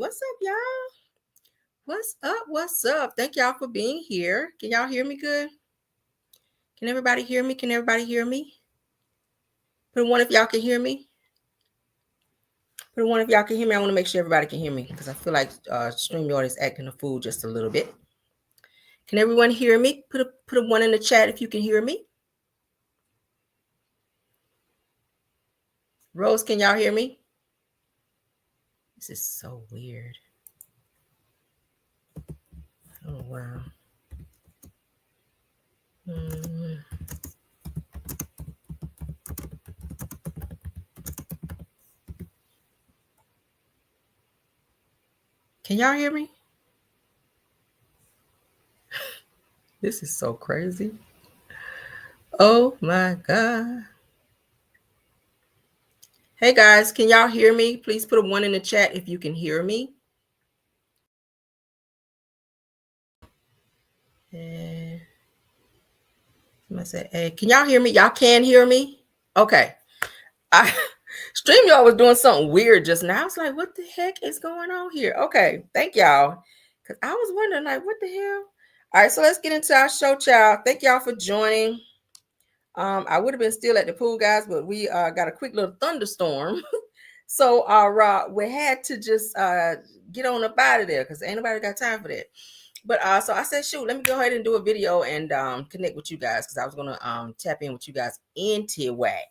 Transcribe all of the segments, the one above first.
What's up, y'all? What's up? What's up? Thank y'all for being here. Can y'all hear me good? Can everybody hear me? Can everybody hear me? Put one if y'all can hear me. Put one if y'all can hear me. I want to make sure everybody can hear me because I feel like StreamYard is acting a fool just a little bit. Can everyone hear me? Put a one in the chat if you can hear me. Rose, can y'all hear me? This is so weird. Oh, wow. Can y'all hear me? This is so crazy. Oh my God. Hey guys, can y'all hear me? Please put a one in the chat if you can hear me. And somebody said, hey, can y'all hear me? Y'all can hear me? Okay. StreamYard was doing something weird just now. I was like, what the heck is going on here? Okay, thank y'all. Because I was wondering, like, what the hell? All right, so let's get into our show, child. Thank y'all for joining. I would have been still at the pool, guys, but we got a quick little thunderstorm. So we had to just get on up out of there because ain't nobody got time for that. But so I said, shoot, let me go ahead and do a video and connect with you guys because I was going to tap in with you guys anyway.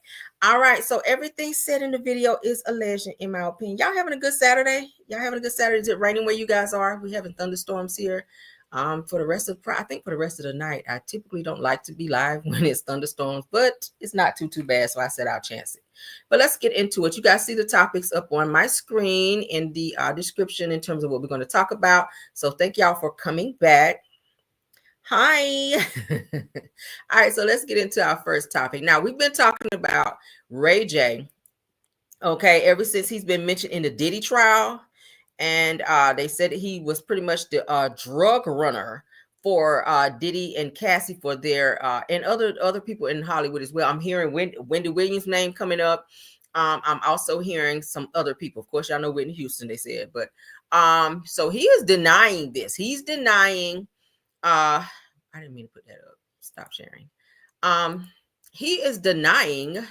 All right. So everything said in the video is alleged, in my opinion. Y'all having a good Saturday? Y'all having a good Saturday? Is it raining where you guys are? We having thunderstorms here. For the rest of the night. I typically don't like to be live when it's thunderstorms, but it's not too bad. So I said I'll chance it. But let's get into it. You guys see the topics up on my screen in the description in terms of what we're going to talk about. So thank y'all for coming back. Hi. All right, so let's get into our first topic. Now, we've been talking about Rayj, okay, ever since he's been mentioned in the Diddy trial. And they said that he was pretty much the drug runner for Diddy and Cassie for their and other people in Hollywood as well. I'm hearing Wendy Williams' name coming up. I'm also hearing some other people. Of course, y'all know Whitney Houston, they said. But so he is denying this. He's denying. I didn't mean to put that up. Stop sharing. He is denying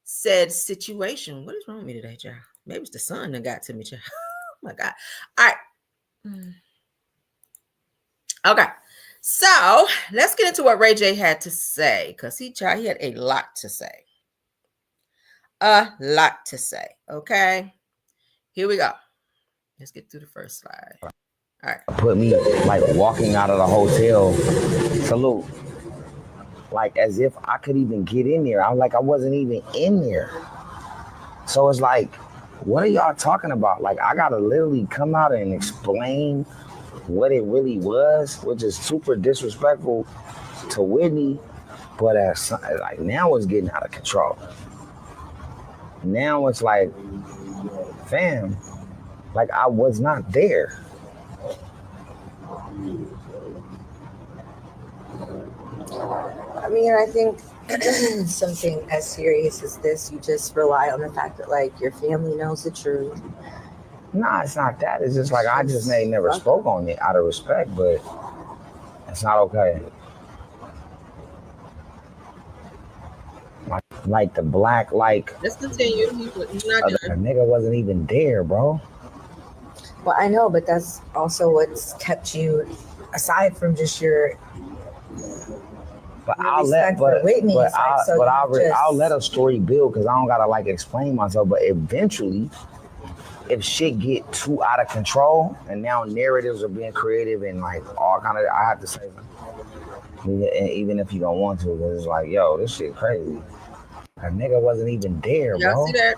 said situation. What is wrong with me today, child? Maybe it's the sun that got to me, child. Oh my God. All right. Okay. So let's get into what Rayj had to say because he had a lot to say. A lot to say. Okay. Here we go. Let's get through the first slide. All right. Put me like walking out of the hotel. Salute. Like as if I could even get in there. I'm like I wasn't even in there. So it's like, what are y'all talking about? Like, I gotta literally come out and explain what it really was, which is super disrespectful to Whitney. But like now it's getting out of control. Now it's like, fam, like I was not there. I mean, I think something as serious as this, you just rely on the fact that like your family knows the truth. Nah, it's not that. It's just like I just never spoke on it out of respect, but it's not okay. Like the black, like let's continue. He's not a nigga wasn't even there, bro. Well, I know, but that's also what's kept you aside from just your. But I'll let, I'll let a story build because I don't gotta like explain myself. But eventually, if shit get too out of control and now narratives are being creative and like all kind of, I have to say something. Even if you don't want to, because it's like, yo, this shit crazy. A nigga wasn't even there, bro. Y'all see that?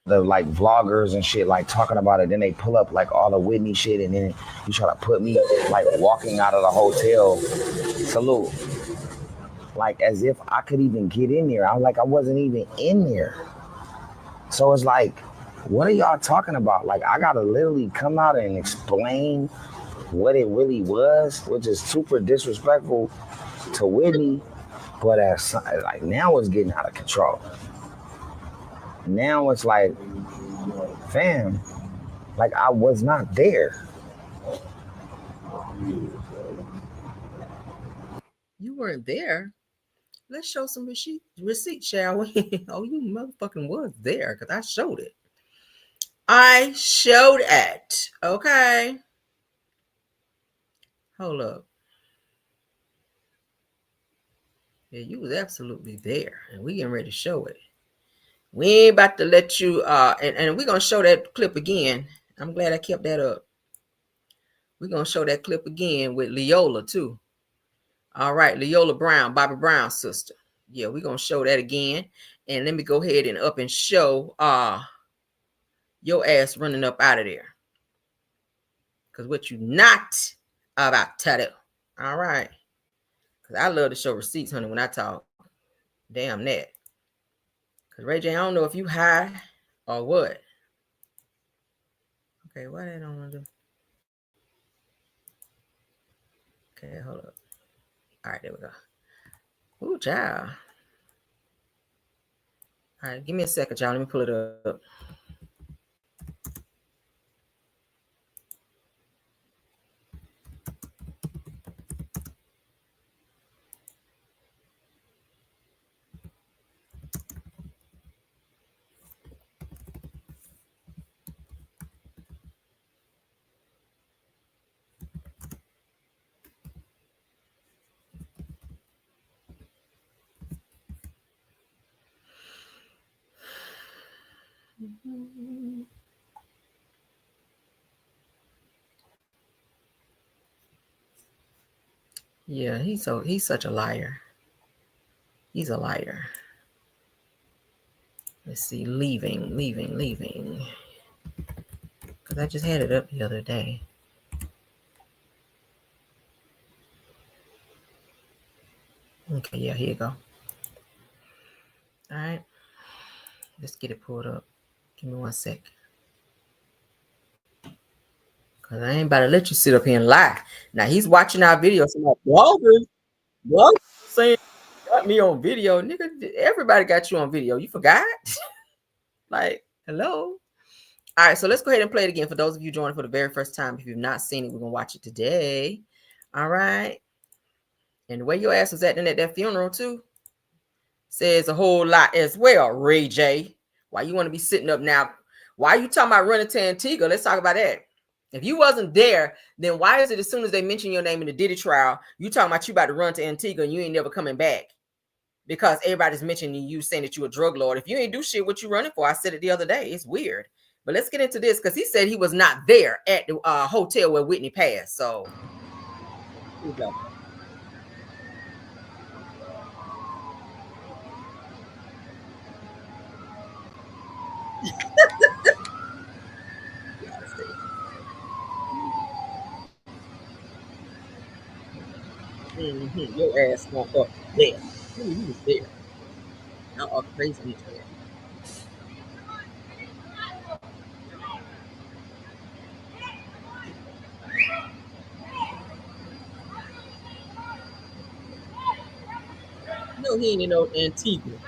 The like vloggers and shit like talking about it, then they pull up like all the Whitney shit, and then you try to put me like walking out of the hotel. Salute. Like as if I could even get in there. I'm like I wasn't even in there. So it's like, what are y'all talking about? Like I gotta literally come out and explain what it really was, which is super disrespectful to Whitney. But like now it's getting out of control. Now it's like, fam, Like I was not there. You weren't there. Let's show some receipt, shall we? Oh, you motherfucking was there because I showed it. I showed it. Okay. Hold up. Yeah, you was absolutely there. And we getting ready to show it. We ain't about to let you and we're gonna show that clip again. I'm glad I kept that up. We're gonna show that clip again with Leola too. All right, Leola Brown, Bobby Brown's sister. Yeah, we're gonna show that again. And let me go ahead and up and show your ass running up out of there. Cause what you not about to do. All right. Cause I love to show receipts, honey, when I talk. Damn that. Cause Rayj, I don't know if you high or what. Okay, why they don't want to do? Okay, hold up. All right, there we go. Ooh, child. All right, give me a second, y'all. Let me pull it up. Yeah, he's such a liar. He's a liar. Let's see, leaving. Because I just had it up the other day. Okay, yeah, here you go. All right. Let's get it pulled up. Give me 1 sec. Because I ain't about to let you sit up here and lie. Now, he's watching our video. So, like, bloggers saying, got me on video. Nigga, everybody got you on video. You forgot? Like, hello? All right, so let's go ahead and play it again. For those of you joining for the very first time, if you've not seen it, we're going to watch it today. All right. And the way your ass was acting at that funeral, too, says a whole lot as well, Rayj. Why you want to be sitting up now? Why are you talking about running to Antigua? Let's talk about that. If you wasn't there, then why is it as soon as they mention your name in the Diddy trial, you talking about you about to run to Antigua and you ain't never coming back? Because everybody's mentioning you saying that you a drug lord. If you ain't do shit, what you running for? I said it the other day. It's weird. But let's get into this because he said he was not there at the hotel where Whitney passed. So here we go. Your ass won't up there. You was there. Y'all are crazy. No, he ain't in no Antigua.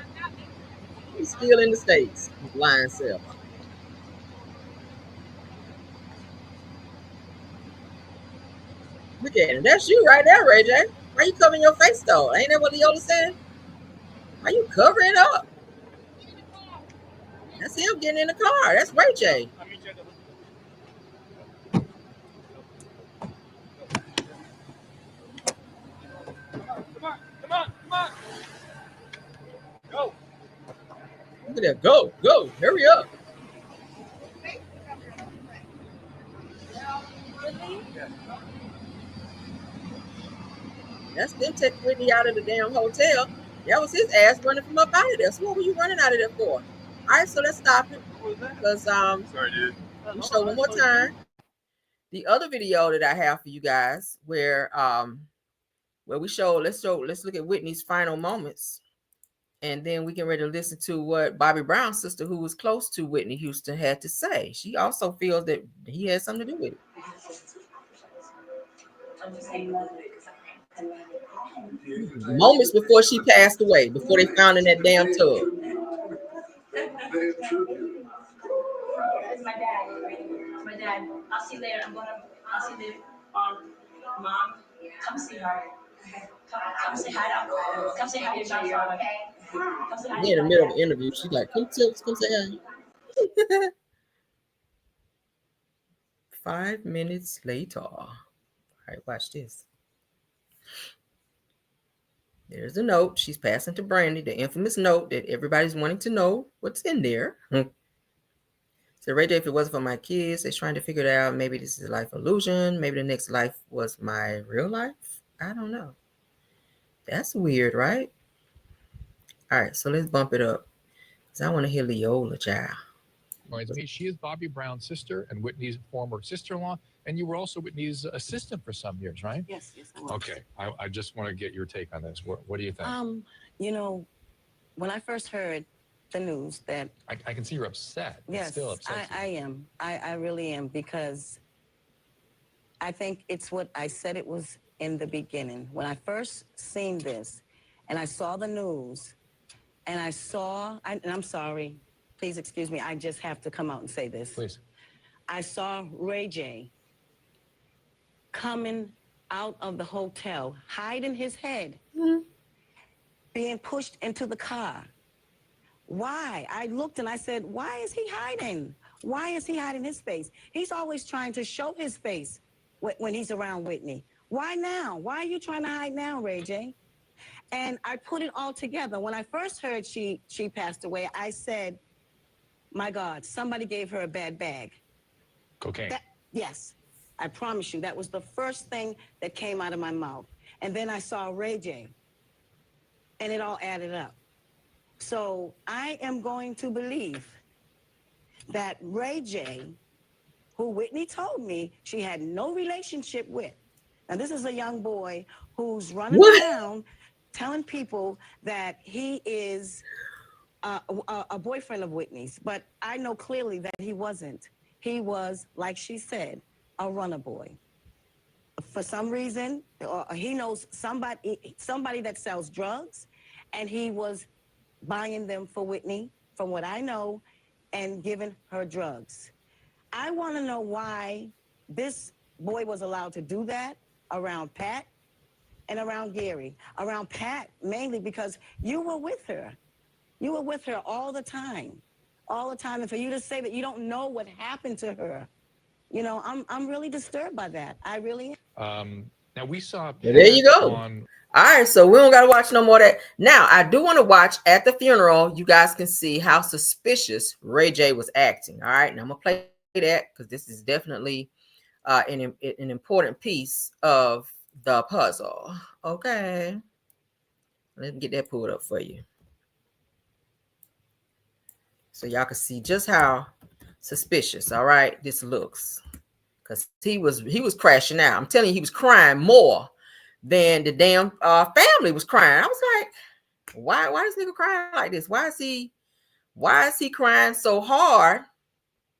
He's still in the States. His lying self. Look at him. That's you right there, Rayj. Why you covering your face though? Ain't that what Leola said? Why you covering up? That's him getting in the car. That's Rayj. Come on. Go. Look at that. Go. Hurry up. That's them taking Whitney out of the damn hotel. That was his ass running from up out of there. So what were you running out of there for? All right, so let's stop it. Because sorry, dude. We show one more time the other video that I have for you guys where we show let's look at Whitney's final moments. And then we can ready to listen to what Bobby Brown's sister, who was close to Whitney Houston, had to say. She also feels that he had something to do with it. Moments before she passed away, before they found in that damn tub. This is my dad. My dad. I'll see you later. I'll see you later. Mom, come see her. Come say hi to. Come say hi to your father. Okay. Come say hi Yeah, to in the my middle of dad. the interview, she's like, come say hi. 5 minutes later. All right, watch this. There's a note she's passing to Brandy, the infamous note that everybody's wanting to know what's in there. So Rayj, if it wasn't for my kids, they're trying to figure it out. Maybe this is a life illusion. Maybe the next life was my real life. I don't know. That's weird, right? All right, so let's bump it up. Because I want to hear Leola, child. Joins me. She is Bobby Brown's sister and Whitney's former sister-in-law, and you were also Whitney's assistant for some years, right? Yes, I was. Okay, I just want to get your take on this. What do you think? You know, when I first heard the news that I can see you're upset. yes, Still upset. I am. I really am, because I think it's what I said it was in the beginning. When I first seen this and I saw the news and and I'm sorry, please excuse me, I just have to come out and say this. Please. I saw Rayj coming out of the hotel, hiding his head, being pushed into the car. Why? I looked and I said, why is he hiding? Why is he hiding his face? He's always trying to show his face when he's around Whitney. Why now? Why are you trying to hide now, Rayj? And I put it all together. When I first heard she passed away, I said, my God, somebody gave her a bad bag. Cocaine. Yes, I promise you, that was the first thing that came out of my mouth. And then I saw Rayj, and it all added up. So I am going to believe that Rayj, who Whitney told me she had no relationship with, now this is a young boy who's running around telling people that he is a boyfriend of Whitney's, but I know clearly that he wasn't. He was, like she said, a runner boy. For some reason, he knows somebody that sells drugs, and he was buying them for Whitney, from what I know, and giving her drugs. I want to know why this boy was allowed to do that around Pat and around Gary. Around Pat, mainly because you were with her. You were with her all the time. All the time. And for you to say that you don't know what happened to her, you know, I'm really disturbed by that. I really am. Now we saw Pat there you go. All right, so we don't got to watch no more of that. Now, I do want to watch at the funeral. You guys can see how suspicious Rayj was acting. All right, now I'm going to play that because this is definitely an important piece of the puzzle. Okay. Let me get that pulled up for you. So y'all can see just how suspicious, all right, this looks. Because he was crashing out. I'm telling you, he was crying more than the damn family was crying. I was like, why this nigga crying like this? Why is he crying so hard?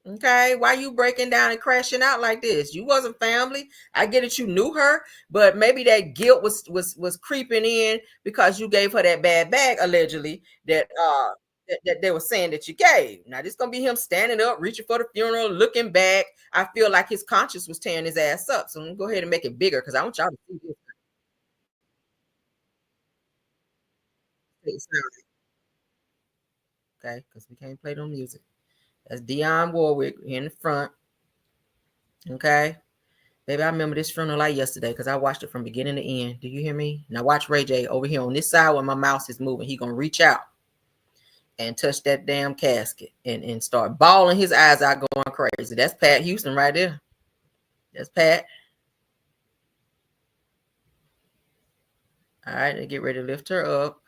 Okay, why you breaking down and crashing out like this? You wasn't family. I get it, you knew her, but maybe that guilt was creeping in because you gave her that bad bag allegedly that they were saying that you gave. Now this gonna be him standing up, reaching for the funeral, looking back. I feel like his conscience was tearing his ass up. So I'm gonna go ahead and make it bigger because I want y'all to see this. Okay, because we can't play no music. That's Dionne Warwick in the front. Okay. Baby, I remember this funeral like yesterday because I watched it from beginning to end. Do you hear me? Now watch Rayj over here on this side when my mouse is moving. He gonna reach out and touch that damn casket and start bawling his eyes out going crazy. That's Pat Houston right there. That's Pat. All right, they get ready to lift her up.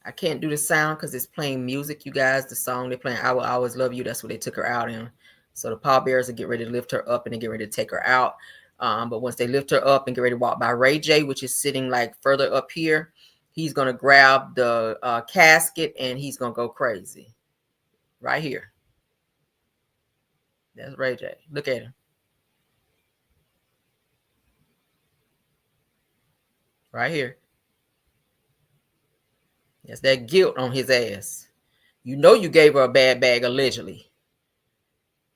I can't do the sound because it's playing music, you guys. The song they're playing, I Will Always Love You. That's what they took her out in. So the pallbearers will get ready to lift her up and they get ready to take her out. But once they lift her up and get ready to walk by Rayj, which is sitting like further up here, he's going to grab the casket and he's going to go crazy. Right here. That's Rayj. Look at him. Right here. That's that guilt on his ass. You know you gave her a bad bag allegedly.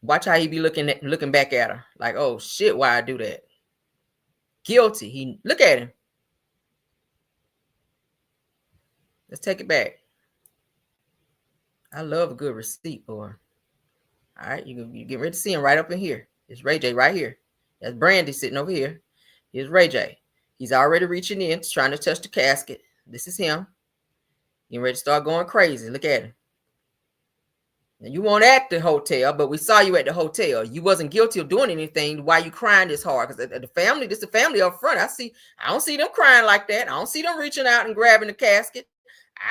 Watch how he be looking back at her like, oh shit, why I do that? Guilty. He look at him. Let's take it back. I love a good receipt, boy. All right, you get ready to see him right up in here. It's Rayj right here. That's Brandy sitting over here. Here's Rayj. He's already reaching in, trying to touch the casket. This is him. Getting ready to start going crazy. Look at him. Now, you weren't at the hotel, but we saw you at the hotel. You wasn't guilty of doing anything. Why you crying this hard? Because the family, this is the family up front. I don't see them crying like that. I don't see them reaching out and grabbing the casket.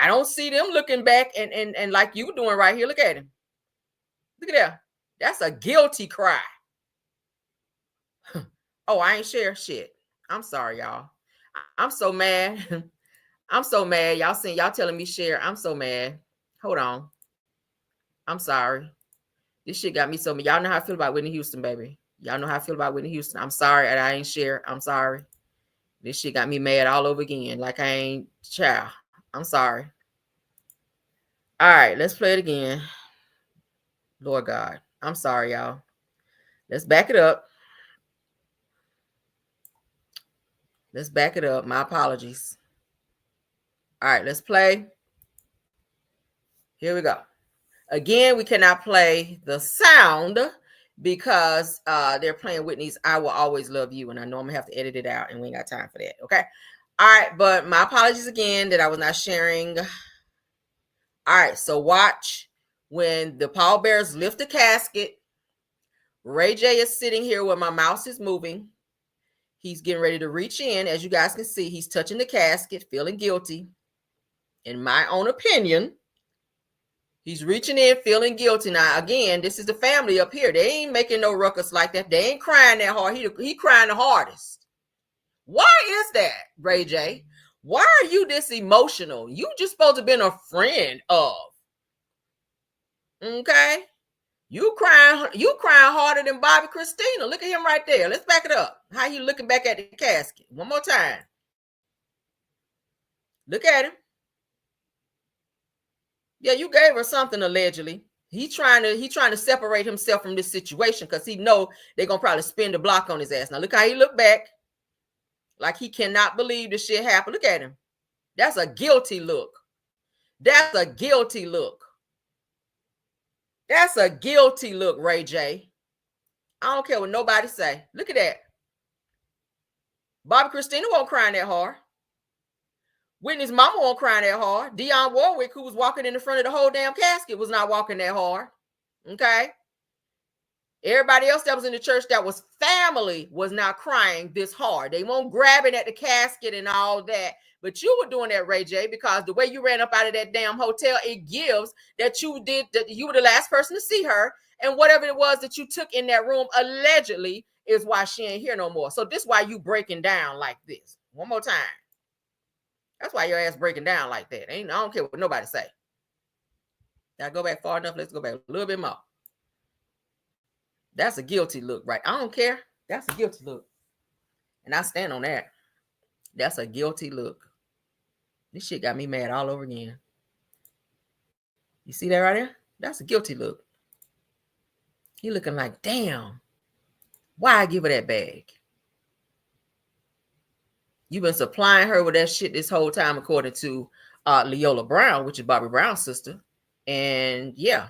I don't see them looking back and like you doing right here. Look at him. Look at that. That's a guilty cry. Oh, I ain't share shit. I'm sorry, y'all. I'm so mad. I'm so mad. Y'all telling me share. I'm so mad. Hold on. I'm sorry. This shit got me so mad. Y'all know how I feel about Whitney Houston, baby. Y'all know how I feel about Whitney Houston. I'm sorry I ain't share. I'm sorry. This shit got me mad all over again. Like I ain't child. I'm sorry. All right, let's play it again. Lord God. I'm sorry, y'all. Let's back it up. Let's back it up. My apologies. All right, let's play. Here we go. Again, we cannot play the sound because they're playing Whitney's I Will Always Love You, and I know I'm gonna have to edit it out, and we ain't got time for that. Okay. All right, but my apologies again that I was not sharing. All right, so watch when the pallbearers lift the casket. Rayj is sitting here where my mouse is moving. He's getting ready to reach in. As you guys can see, he's touching the casket, feeling guilty. In my own opinion, he's reaching in, feeling guilty. Now, again, this is the family up here. They ain't making no ruckus like that. They ain't crying that hard. He crying the hardest. Why is that, Rayj? Why are you this emotional? You just supposed to have been a friend of. Okay? You crying harder than Bobby Christina. Look at him right there. Let's back it up. How you looking back at the casket? One more time. Look at him. Yeah, you gave her something allegedly. He trying to separate himself from this situation because he know they're gonna probably spin the block on his ass. Now look how he look back. Like he cannot believe this shit happened. Look at him. That's a guilty look. That's a guilty look. That's a guilty look, Rayj. I don't care what nobody say. Look at that. Bobby Christina won't crying that hard. Whitney's mama won't crying that hard. Dionne Warwick, who was walking in the front of the whole damn casket, was not walking that hard. Okay? Everybody else that was in the church that was family was not crying this hard. They won't grabbing at the casket and all that. But you were doing that, Rayj, because the way you ran up out of that damn hotel, it gives that you were the last person to see her. And whatever it was that you took in that room allegedly is why she ain't here no more. So this is why you breaking down like this. One more time. That's why your ass breaking down like that. I don't care what nobody say. Gotta go back far enough. Let's go back a little bit more. That's a guilty look, right? I don't care. That's a guilty look. And I stand on that. That's a guilty look. This shit got me mad all over again. You see that right there? That's a guilty look. He looking like, damn, why I give her that bag? You've been supplying her with that shit this whole time, according to Leola Brown, which is Bobby Brown's sister. And yeah.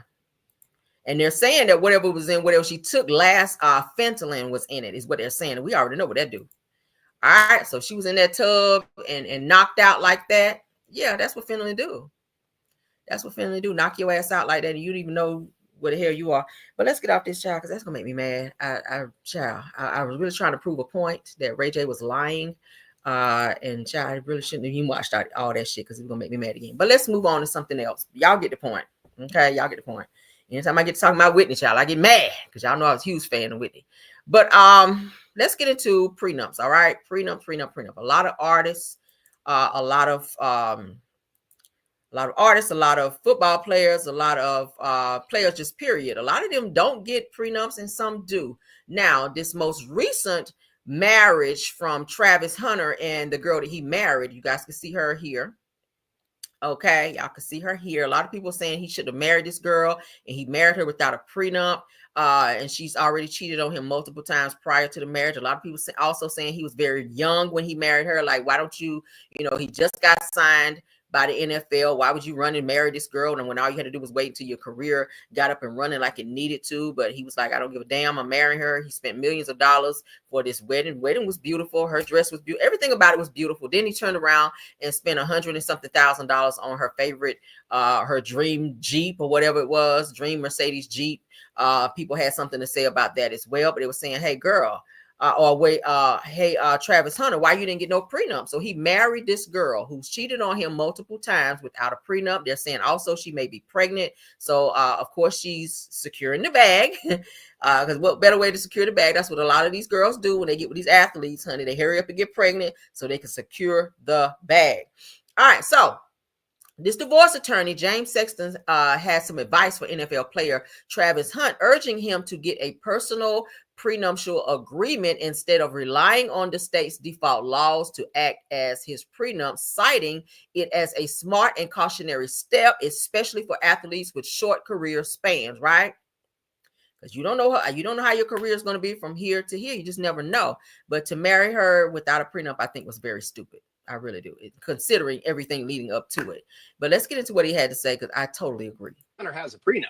And they're saying that whatever she took last, fentanyl was in it, is what they're saying. And we already know what that do. All right, so she was in that tub and knocked out like that. Yeah, that's what fentanyl do. That's what fentanyl do. Knock your ass out like that, and you don't even know where the hell you are. But let's get off this, child, because that's gonna make me mad. I was really trying to prove a point that Rayj was lying. And child, I really shouldn't have even watched all that shit because it's gonna make me mad again. But let's move on to something else. Y'all get the point. Okay, y'all get the point. Anytime I get to talking about Whitney, child, I get mad because y'all know I was a huge fan of Whitney. But let's get into prenups. All right, prenup. A lot of artists, a lot of artists, a lot of football players, a lot of players, just period. A lot of them don't get prenups, and some do. Now, this most recent marriage from Travis Hunter and the girl that he married. You guys can see her here. Okay, y'all can see her here. A lot of people saying he should have married this girl, and he married her without a prenup. And she's already cheated on him multiple times prior to the marriage. A lot of people also saying he was very young when he married her. Like, why don't you, he just got signed by the NFL. Why would you run and marry this girl? And when all you had to do was wait until your career got up and running like it needed to. But he was like, I don't give a damn. I'm marrying her. He spent millions of dollars for this wedding. Wedding was beautiful. Her dress was beautiful. Everything about it was beautiful. Then he turned around and spent $100 and something thousand on her favorite, her dream Jeep or whatever it was, dream Mercedes Jeep. People had something to say about that as well, but they were saying, hey girl, Travis Hunter, why you didn't get no prenup? So he married this girl who's cheated on him multiple times without a prenup. They're saying also she may be pregnant. So of course she's securing the bag. Because what better way to secure the bag? That's what a lot of these girls do when they get with these athletes, honey. They hurry up and get pregnant so they can secure the bag. All right, so this divorce attorney, James Sexton, has some advice for NFL player Travis Hunt, urging him to get a personal prenuptial agreement instead of relying on the state's default laws to act as his prenup, citing it as a smart and cautionary step, especially for athletes with short career spans, right? Because you don't know how your career is going to be from here to here. You just never know. But to marry her without a prenup, I think was very stupid. I really do, considering everything leading up to it. But let's get into what he had to say, because I totally agree. Hunter has a prenup.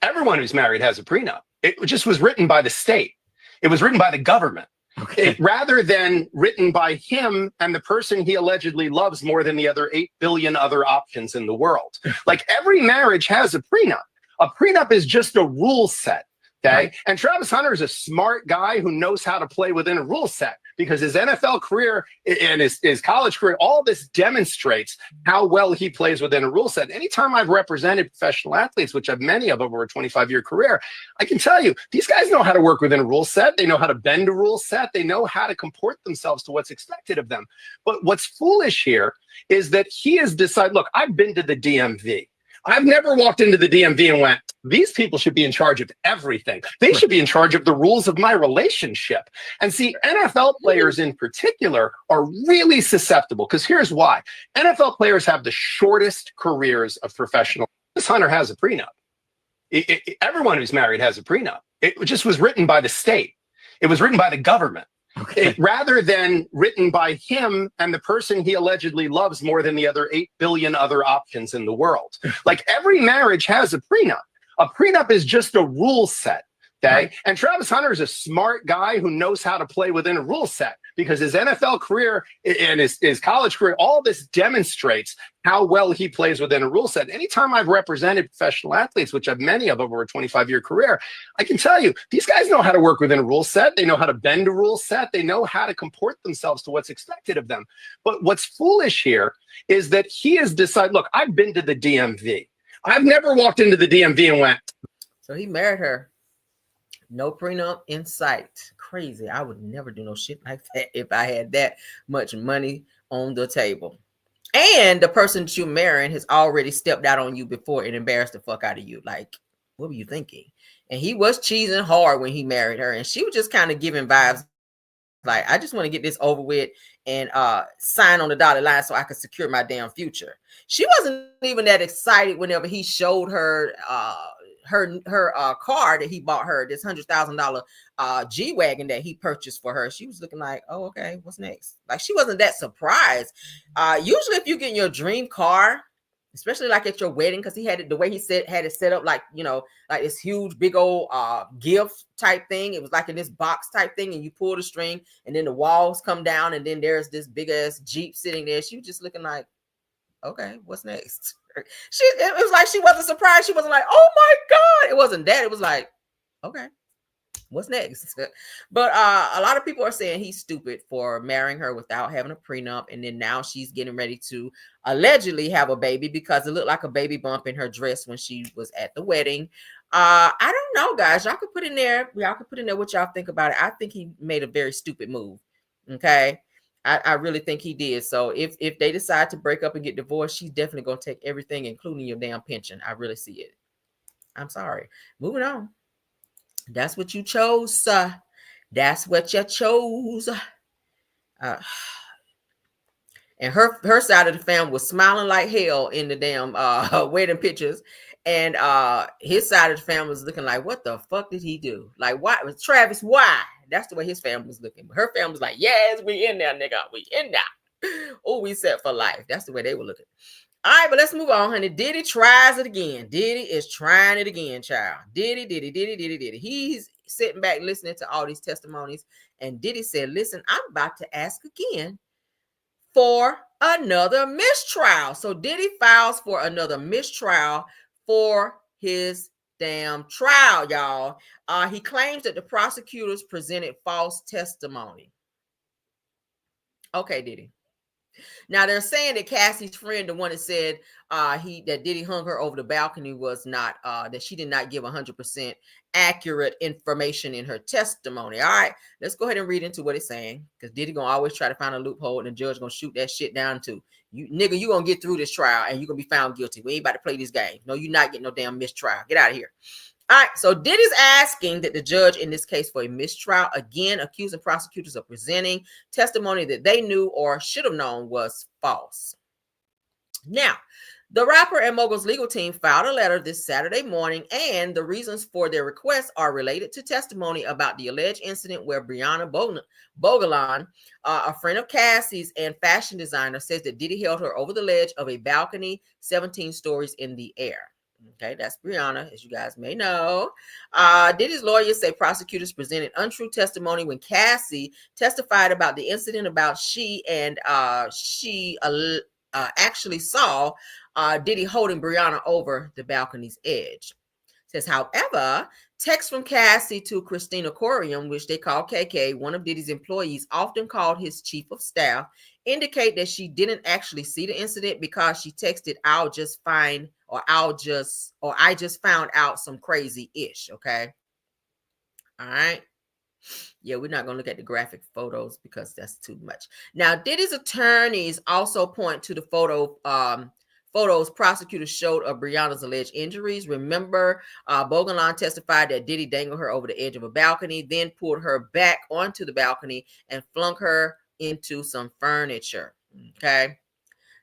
Everyone who's married has a prenup. It just was written by the state. It was written by the government. Okay. Rather than written by him and the person he allegedly loves more than the other 8 billion other options in the world. Like, every marriage has a prenup. A prenup is just a rule set. Okay. Right. And Travis Hunter is a smart guy who knows how to play within a rule set, because his NFL career and his college career, all this demonstrates how well he plays within a rule set. Anytime I've represented professional athletes, which I've many of over a 25-year career, I can tell you, these guys know how to work within a rule set. They know how to bend a rule set. They know how to comport themselves to what's expected of them. But what's foolish here is that he has decided, look, I've been to the DMV. I've never walked into the DMV and went, these people should be in charge of everything. They should be in charge of the rules of my relationship. And see, NFL players in particular are really susceptible, because here's why. NFL players have the shortest careers of professional. This Hunter has a prenup. Everyone who's married has a prenup. It just was written by the state. It was written by the government. Okay. Rather than written by him and the person he allegedly loves more than the other 8 billion other options in the world. Like, every marriage has a prenup. A prenup is just a rule set. Okay. Right. And Travis Hunter is a smart guy who knows how to play within a rule set, because his NFL career and his college career, all this demonstrates how well he plays within a rule set. Anytime I've represented professional athletes, which I've many of over a 25-year career, I can tell you, these guys know how to work within a rule set. They know how to bend a rule set. They know how to comport themselves to what's expected of them. But what's foolish here is that he has decided, look, I've been to the DMV. I've never walked into the DMV and went. So he married her. No prenup in sight. Crazy. I would never do no shit like that if I had that much money on the table. And the person that you're marrying has already stepped out on you before and embarrassed the fuck out of you. Like, what were you thinking? And he was cheesing hard when he married her. And she was just kind of giving vibes like, I just want to get this over with and sign on the dotted line so I can secure my damn future. She wasn't even that excited whenever he showed her her car that he bought her, this $100,000 G-Wagon that he purchased for her. She was looking like, oh, okay, what's next? Like, she wasn't that surprised. Usually if you get your dream car, especially like at your wedding, because he had it the way he had it set up, like, like this huge big old gift type thing. It was like in this box type thing, and you pull the string and then the walls come down and then there's this big ass Jeep sitting there. She was just looking like, okay, what's next? It was like she wasn't surprised. She wasn't like, oh my God. It wasn't that. It was like, okay, what's next? But a lot of people are saying he's stupid for marrying her without having a prenup. And then now she's getting ready to allegedly have a baby because it looked like a baby bump in her dress when she was at the wedding. I don't know, guys. Y'all could put in there what y'all think about it. I think he made a very stupid move. Okay. I really think he did. So if they decide to break up and get divorced, she's definitely going to take everything, including your damn pension. I really see it. I'm sorry. Moving on. That's what you chose. That's what you chose. And her side of the family was smiling like hell in the damn wedding pictures. And his side of the family was looking like, what the fuck did he do? Like, why? Travis, why? That's the way his family was looking. But her family was like, yes, we in there, nigga. We in there. Oh, we set for life. That's the way they were looking. All right, but let's move on, honey. Diddy tries it again. Diddy is trying it again, child. Diddy. He's sitting back listening to all these testimonies. And Diddy said, listen, I'm about to ask again for another mistrial. So Diddy files for another mistrial for his damn trial, y'all. He claims that the prosecutors presented false testimony. Okay, Diddy. Now they're saying that Cassie's friend, the one that said that Diddy hung her over the balcony, was not that she did not give 100% accurate information in her testimony. All right, let's go ahead and read into what it's saying, because Diddy gonna always try to find a loophole, and the judge gonna shoot that shit down too. You nigga, you gonna get through this trial and you gonna be found guilty. We ain't about to play this game. No, you're not getting no damn mistrial. Get out of here. All right, so Diddy's asking that the judge in this case for a mistrial, again, accusing prosecutors of presenting testimony that they knew or should have known was false. Now, the rapper and mogul's legal team filed a letter this Saturday morning, and the reasons for their request are related to testimony about the alleged incident where Brianna Bogolan, a friend of Cassie's and fashion designer, says that Diddy held her over the ledge of a balcony 17 stories in the air. Okay, that's Brianna, as you guys may know. Diddy's lawyers say prosecutors presented untrue testimony when Cassie testified about the incident about she actually saw Diddy holding Brianna over the balcony's edge. Says, however, text from Cassie to Christina Corium, which they call KK, one of Diddy's employees, often called his chief of staff, indicate that she didn't actually see the incident because she texted, I just found out some crazy ish. Okay. All right. Yeah, we're not going to look at the graphic photos because that's too much. Now, Diddy's attorneys also point to the photos prosecutors showed of Brianna's alleged injuries. Remember, Bogolan testified that Diddy dangled her over the edge of a balcony, then pulled her back onto the balcony and flung her into some furniture. Okay.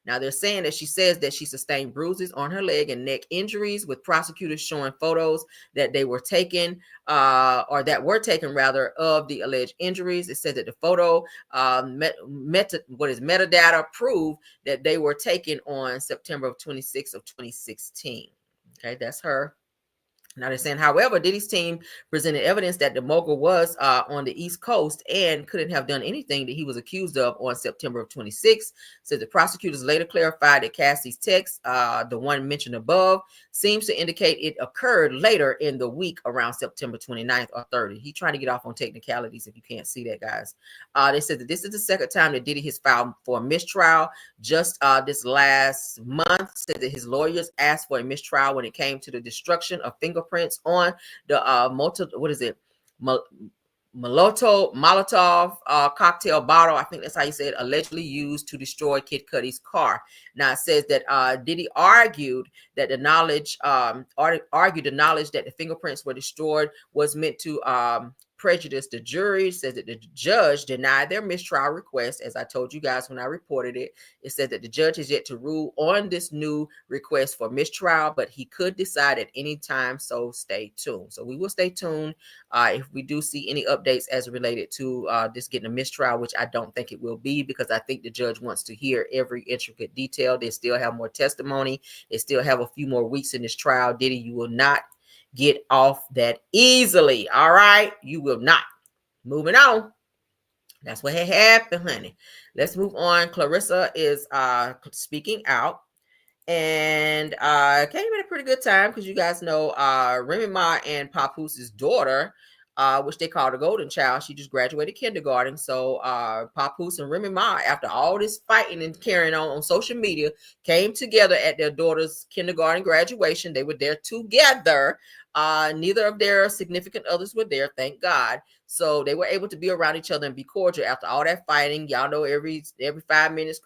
Now, they're saying that she says that she sustained bruises on her leg and neck injuries, with prosecutors showing photos that they were taken, or that were taken rather, of the alleged injuries. It said that the photo metadata proved that they were taken on September 26th of 2016. Okay, that's her. Now they're saying, however, Diddy's team presented evidence that the mogul was on the East Coast and couldn't have done anything that he was accused of on September of 26. Said the prosecutors later clarified that Cassie's text, the one mentioned above, seems to indicate it occurred later in the week around September 29th or 30th. He's trying to get off on technicalities if you can't see that, guys. They said that this is the second time that Diddy has filed for a mistrial. Just this last month, said that his lawyers asked for a mistrial when it came to the destruction of fingerprints on the Molotov cocktail bottle. I think that's how you say it, allegedly used to destroy Kid Cudi's car. Now it says that Diddy argued that the knowledge that the fingerprints were destroyed was meant to prejudice the jury. Says that the judge denied their mistrial request. As I told you guys when I reported it, it said that the judge has yet to rule on this new request for mistrial, but he could decide at any time, so stay tuned. So we will stay tuned if we do see any updates as related to this getting a mistrial, which I don't think it will be, because I think the judge wants to hear every intricate detail. They still have more testimony. They still have a few more weeks in this trial. Diddy, you will not get off that easily. All right, you will not. Moving on. That's what had happened, honey. Let's move on. Clarissa is speaking out, and came at a pretty good time, because you guys know Remy Ma and Papoose's daughter, which they call the golden child, she just graduated kindergarten. So Papoose and Remy Ma, after all this fighting and carrying on social media, came together at their daughter's kindergarten graduation. They were there together. Neither of their significant others were there, thank God. So they were able to be around each other and be cordial after all that fighting. Y'all know every 5 minutes,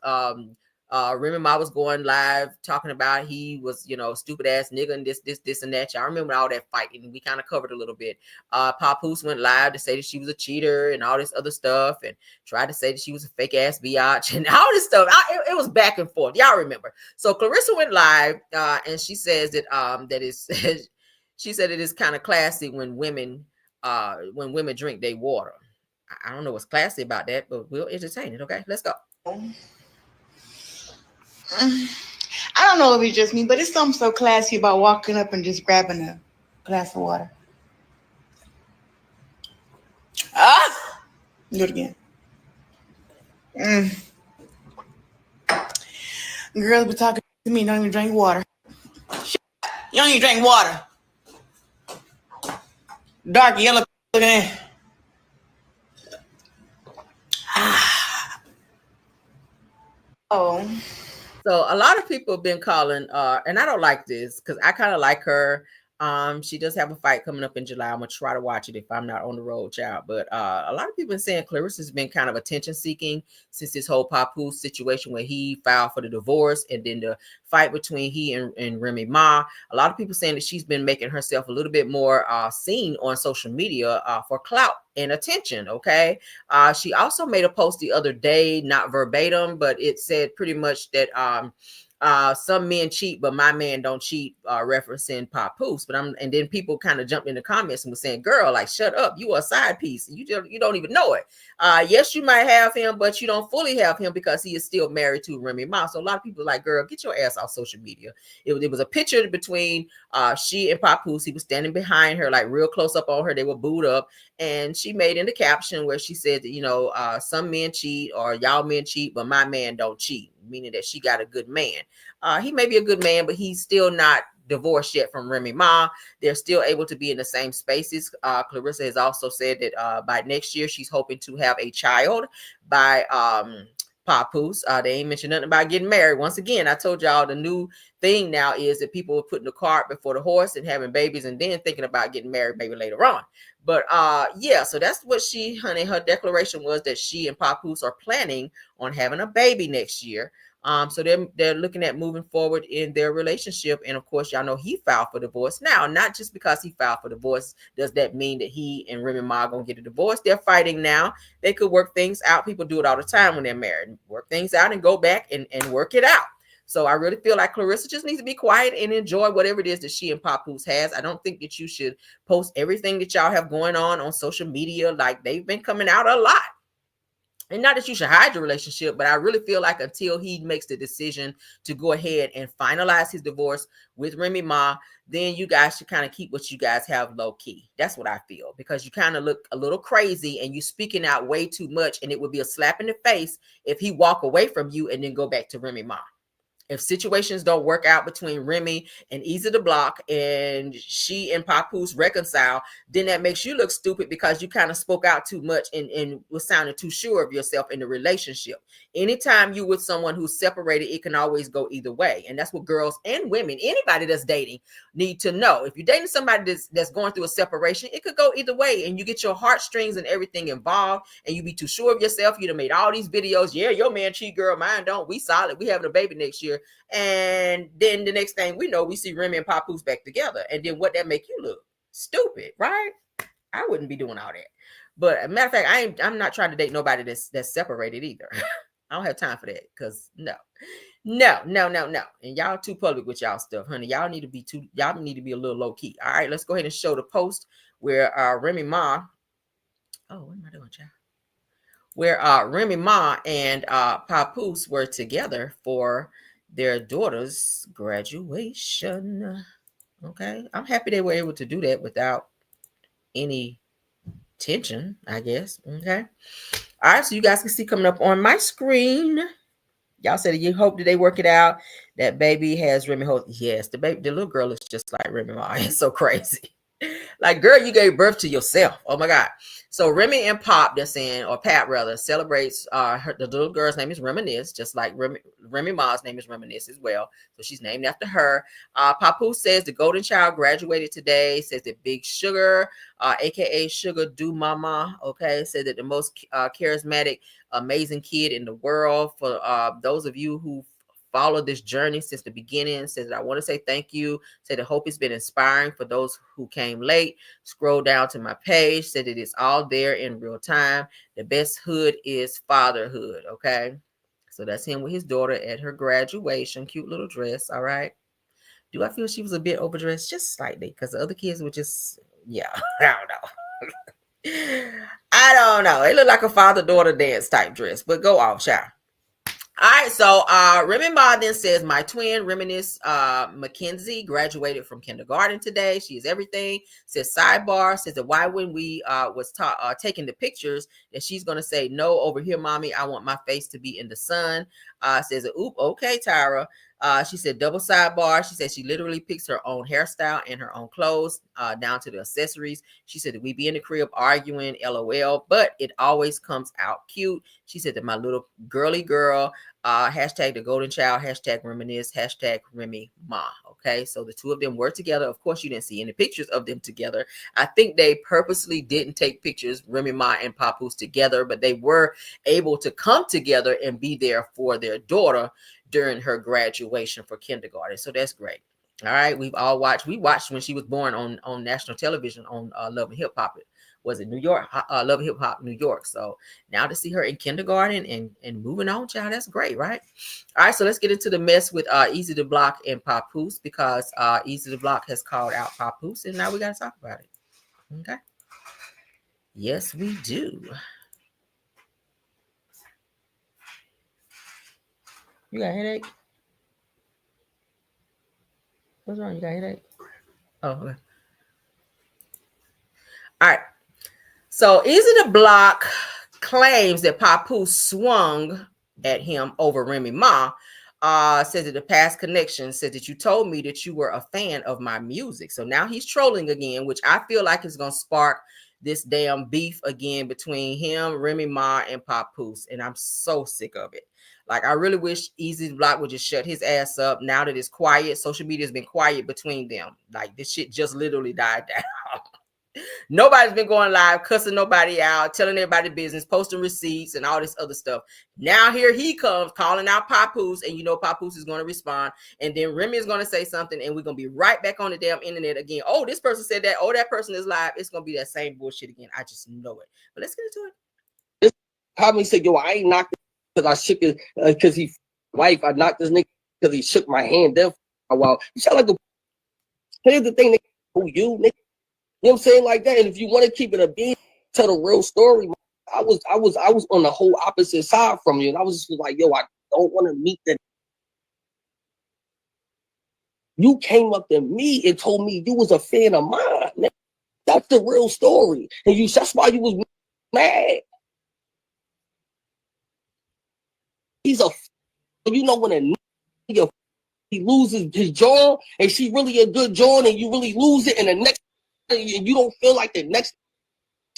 Remy Ma was going live talking about he was, stupid ass nigga and this and that. Y'all remember all that fighting? We kind of covered a little bit. Papoose went live to say that she was a cheater and all this other stuff, and tried to say that she was a fake ass biatch and all this stuff. It was back and forth. Y'all remember? So Clarissa went live, and she says that she said it is kind of classy when women drink their water. I don't know what's classy about that, but we'll entertain it. Okay, let's go. I don't know if it's just me, but it's something so classy about walking up and just grabbing a glass of water. Do it again. Girls be talking to me, don't even drink water. You don't even drink water. Dark yellow looking at. Oh. So a lot of people have been calling, and I don't like this because I kind of like her. She does have a fight coming up in July. I'm gonna try to watch it if I'm not on the road, child. But a lot of people are saying Clarissa's been kind of attention seeking since this whole Papoose situation where he filed for the divorce and then the fight between he and Remy Ma. A lot of people saying that she's been making herself a little bit more seen on social media for clout and attention. Okay. She also made a post the other day, not verbatim, but it said pretty much that some men cheat, but my man don't cheat, referencing Papoose. And then people kind of jumped in the comments and was saying, girl, like, shut up. You are a side piece. You don't even know it. Yes, you might have him, but you don't fully have him because he is still married to Remy Ma. So a lot of people are like, girl, get your ass off social media. It was a picture between she and Papoose. He was standing behind her, like real close up on her. They were booed up. And she made in the caption where she said that, some men cheat or y'all men cheat, but my man don't cheat, meaning that she got a good man. He may be a good man, but he's still not divorced yet from Remy Ma. They're still able to be in the same spaces. Clarissa has also said that by next year, she's hoping to have a child by Papoose. They ain't mentioned nothing about getting married. Once again, I told y'all the new thing now is that people are putting the cart before the horse and having babies and then thinking about getting married maybe later on. But yeah, so that's what her declaration was, that she and Papoose are planning on having a baby next year. So they're looking at moving forward in their relationship. And of course, y'all know he filed for divorce. Now, not just because he filed for divorce, does that mean that he and Remy Ma are gonna get a divorce? They're fighting now. They could work things out. People do it all the time when they're married. Work things out and go back and work it out. So I really feel like Clarissa just needs to be quiet and enjoy whatever it is that she and Papoose has. I don't think that you should post everything that y'all have going on social media. Like, they've been coming out a lot. And not that you should hide your relationship, but I really feel like until he makes the decision to go ahead and finalize his divorce with Remy Ma, then you guys should kind of keep what you guys have low key. That's what I feel, because you kind of look a little crazy and you speaking out way too much. And it would be a slap in the face if he walk away from you and then go back to Remy Ma. If situations don't work out between Remy and Eazy the Block and she and Papoose reconcile, then that makes you look stupid because you kind of spoke out too much and was sounding too sure of yourself in the relationship. Anytime you with someone who's separated, it can always go either way. And that's what girls and women, anybody that's dating, need to know. If you're dating somebody that's going through a separation, it could go either way. And you get your heartstrings and everything involved and you be too sure of yourself. You'd have made all these videos. Yeah, your man cheat, girl, mine don't. We solid. We having a baby next year. And then the next thing we know, we see Remy and Papoose back together. And then what that make you look? Stupid, right? I wouldn't be doing all that. But as a matter of fact, I'm not trying to date nobody that's separated either. I don't have time for that, because no. And y'all too public with y'all stuff, honey. Y'all need to be a little low key. All right, let's go ahead and show the post where Remy Ma. Oh, what am I doing, child? Where Remy Ma and Papoose were together for their daughter's graduation. Okay, I'm happy they were able to do that without any tension, I guess. Okay, all right, so you guys can see coming up on my screen. Y'all said you hope that they work it out. That baby has Remy Ho. Yes, the little girl is just like Remy Ma. It's so crazy. Like, girl, you gave birth to yourself. Oh my God. So Remy and Pop, they're saying, or Pat rather, celebrates the little girl's name is Reminisce, just like Remy Ma's name is Reminisce as well. So she's named after her. Papoose says the golden child graduated today. Says that Big Sugar, aka Sugar Do Mama, okay, said that the most charismatic, amazing kid in the world. For those of you who followed this journey since the beginning. Says that I want to say thank you. Said I hope it's been inspiring for those who came late. Scroll down to my page. Said it is all there in real time. The best hood is fatherhood. Okay. So that's him with his daughter at her graduation. Cute little dress. All right. Do I feel she was a bit overdressed? Just slightly, because the other kids were just, yeah, I don't know. I don't know. It looked like a father-daughter dance type dress, but go off, child. All right, so Remy Ma then says, my twin, Reminisce Mackenzie, graduated from kindergarten today. She is everything. Says sidebar, says that why when we was taking the pictures, that she's going to say, no, over here, mommy, I want my face to be in the sun. Says, oop, okay, Tyra. She said double sidebar. She said she literally picks her own hairstyle and her own clothes down to the accessories. She said that we be in the crib arguing, LOL, but it always comes out cute. She said that my little girly girl, hashtag the golden child, hashtag reminisce, hashtag Remy Ma. Okay, so the two of them were together. Of course, you didn't see any pictures of them together. I think they purposely didn't take pictures, Remy Ma and Papoose together, but they were able to come together and be there for their daughter during her graduation for kindergarten. So that's great. All right, we watched when she was born on national television on Love and Hip Hop. Was it New York? Love and Hip Hop New York. So now to see her in kindergarten and moving on, child, that's great, right? All right, so let's get into the mess with Eazy the Block and Papoose, because Eazy the Block has called out Papoose, and now we got to talk about it. Okay. Yes, we do. You got a headache? What's wrong? You got a headache? Oh, okay. All right. So Eazy the Block claims that Papoose swung at him over Remy Ma. Says that the past connection said that you told me that you were a fan of my music. So now he's trolling again, which I feel like is going to spark this damn beef again between him, Remy Ma, and Papoose. And I'm so sick of it. Like, I really wish Eazy the Block would just shut his ass up now that it's quiet. Social media has been quiet between them. Like, this shit just literally died down. Nobody's been going live, cussing nobody out, telling everybody business, posting receipts and all this other stuff. Now here he comes calling out Papoose, and you know Papoose is going to respond. And then Remy is going to say something, and we're going to be right back on the damn internet again. Oh, this person said that. Oh, that person is live. It's going to be that same bullshit again. I just know it. But let's get into it. Probably said, yo, I ain't knocked because I shook his, because he wife. I knocked this nigga because he shook my hand. Then a while. You sound like a. Here's the thing, nigga. Who you, nigga? You know what I'm saying, like that. And if you want to keep it a beat, tell the real story. I was on the whole opposite side from you, and I was just like, yo, I don't want to meet that. You came up to me and told me you was a fan of mine. Man. That's the real story, and that's why you was mad. He's a, you know, when a nigga he loses his jaw, and she really a good jaw, and you really lose it, and the next. You don't feel like the next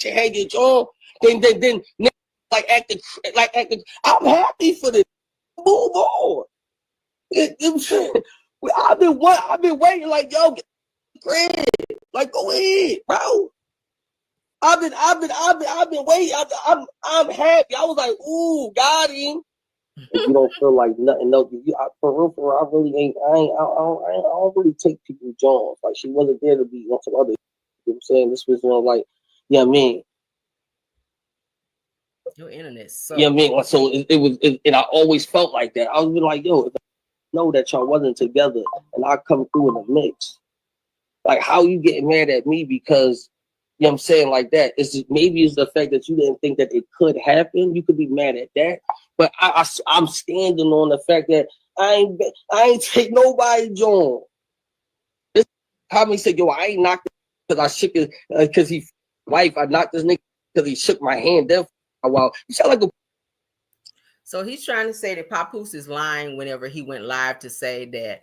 you had your jaw, then like acting. I'm happy for this. Move on. I've been waiting. Like, yo, get Greg, like, go ahead, bro. I've been waiting. I'm happy. I was like, ooh, got him. If you don't feel like nothing, no, for real, I really ain't. I don't really take people's jaws. Like, she wasn't there to be on some other. You know what I'm saying? This was one like, yeah, man. Your internet sucks. Yeah, man. So it was, and I always felt like that. I was like, yo, if I know that y'all wasn't together, and I come through in the mix, like, how you getting mad at me because, you know what I'm saying, like that? Maybe it's the fact that you didn't think that it could happen. You could be mad at that, but I'm standing on the fact that I ain't take nobody joint. This probably said, yo, I ain't knocked. Because I shook his, because he wife. I knocked this nigga because he shook my hand. Then a while. You sound like a. So he's trying to say that Papoose is lying whenever he went live to say that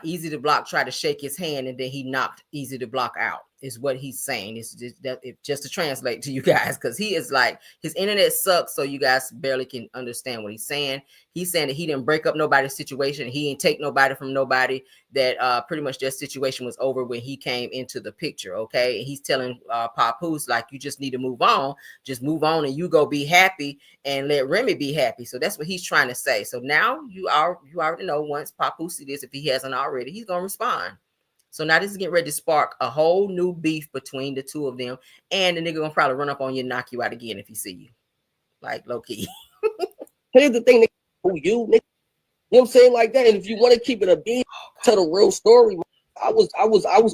Eazy the Block tried to shake his hand and then he knocked Eazy the Block out. is what he's saying. It's just that just to translate to you guys, because he is like, his internet sucks, so you guys barely can understand what he's saying. He's saying that he didn't break up nobody's situation. He didn't take nobody from nobody. That pretty much their situation was over when he came into the picture. Okay, and he's telling Papoose, like, you just need to move on. Just move on, and you go be happy, and let Remy be happy. So that's what he's trying to say. So now you already know, once Papoose see this, if he hasn't already, he's gonna respond. So now this is getting ready to spark a whole new beef between the two of them. And the nigga gonna probably run up on you and knock you out again if he see you. Like, low key. Here's the thing, who you, nigga, you know what I'm saying, like that. And if you want to keep it a beat, tell the real story. I was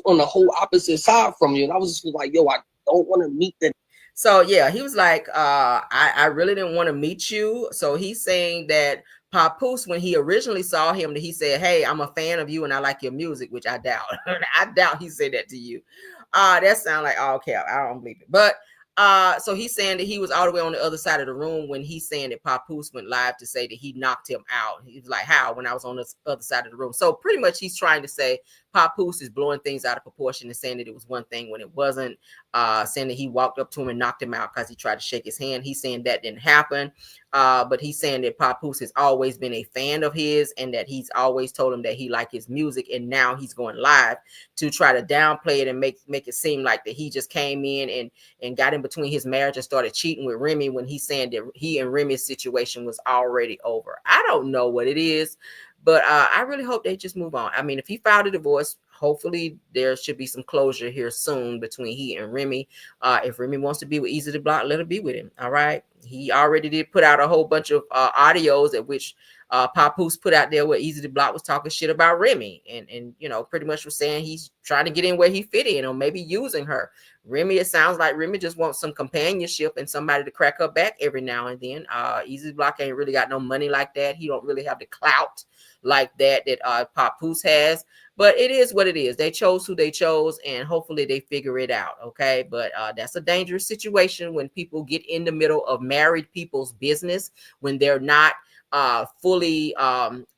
on the whole opposite side from you, and I was just like, yo, I don't want to meet them. So yeah, he was like, I really didn't want to meet you. So he's saying that Papoose, when he originally saw him, that he said, hey, I'm a fan of you and I like your music, which I doubt. I doubt he said that to you. That sounds like all cap. I don't believe it. But so he's saying that he was all the way on the other side of the room when he's saying that Papoose went live to say that he knocked him out. He was like, how? When I was on the other side of the room. So pretty much he's trying to say Papoose is blowing things out of proportion and saying that it was one thing when it wasn't. Saying that he walked up to him and knocked him out because he tried to shake his hand. He's saying that didn't happen. But he's saying that Papoose has always been a fan of his and that he's always told him that he liked his music. And now he's going live to try to downplay it and make it seem like that he just came in and got in between his marriage and started cheating with Remy, when he's saying that he and Remy's situation was already over. I don't know what it is, but I really hope they just move on. I mean, if he filed a divorce, hopefully there should be some closure here soon between he and Remy. If Remy wants to be with Eazy the Block, let her be with him. All right. He already did put out a whole bunch of audios at which Papoose put out there where Eazy the Block was talking shit about Remy and you know, pretty much was saying he's trying to get in where he fit in, or maybe using her. Remy, it sounds like Remy just wants some companionship and somebody to crack her back every now and then. Eazy the Block ain't really got no money like that. He don't really have the clout like that Papoose has. But it is what it is. They chose who they chose, and hopefully they figure it out. Okay. But that's a dangerous situation when people get in the middle of married people's business, when they're not fully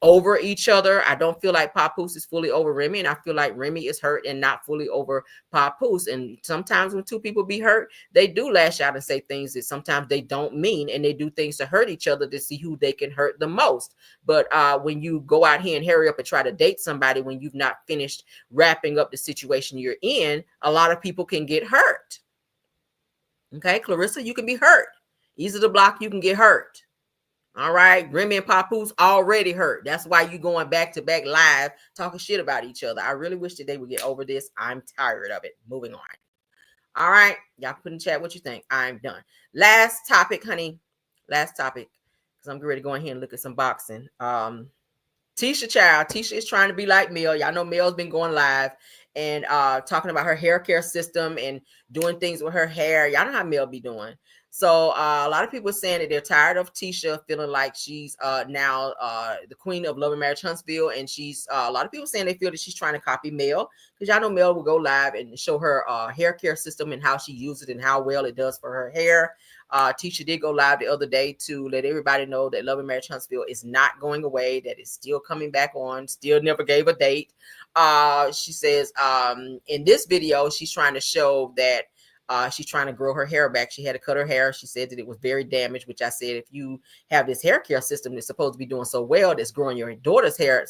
over each other. I don't feel like Papoose is fully over Remy, and I feel like Remy is hurt and not fully over Papoose. And sometimes when two people be hurt, they do lash out and say things that sometimes they don't mean, and they do things to hurt each other to see who they can hurt the most. But when you go out here and hurry up and try to date somebody when you've not finished wrapping up the situation you're in, a lot of people can get hurt. Okay, Clarissa, you can be hurt. Eazy the Block, you can get hurt. All right, Remy and Papoose already hurt. That's why you going back to back live talking shit about each other. I really wish that they would get over this. I'm tired of it. Moving on. All right, y'all put in chat what you think. I'm done. Last topic, honey. Last topic, because I'm ready to go in here and look at some boxing. Tisha child. Tisha is trying to be like Mel. Y'all know Mel's been going live and talking about her hair care system and doing things with her hair. Y'all know how Mel be doing. So a lot of people are saying that they're tired of Tisha feeling like she's now the queen of Love and Marriage Huntsville. And she's a lot of people saying they feel that she's trying to copy Mel, because y'all know Mel will go live and show her hair care system and how she uses it and how well it does for her hair. Tisha did go live the other day to let everybody know that Love and Marriage Huntsville is not going away, that it's still coming back on, still never gave a date. She says in this video, she's trying to show that she's trying to grow her hair back. She had to cut her hair. She said that it was very damaged, which I said, if you have this hair care system that's supposed to be doing so well, that's growing your daughter's hair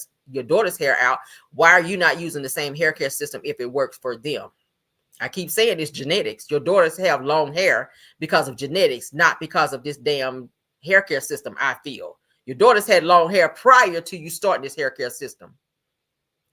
out, why are you not using the same hair care system if it works for them? I keep saying it's genetics. Your daughters have long hair because of genetics, not because of this damn hair care system. I feel your daughters had long hair prior to you starting this hair care system,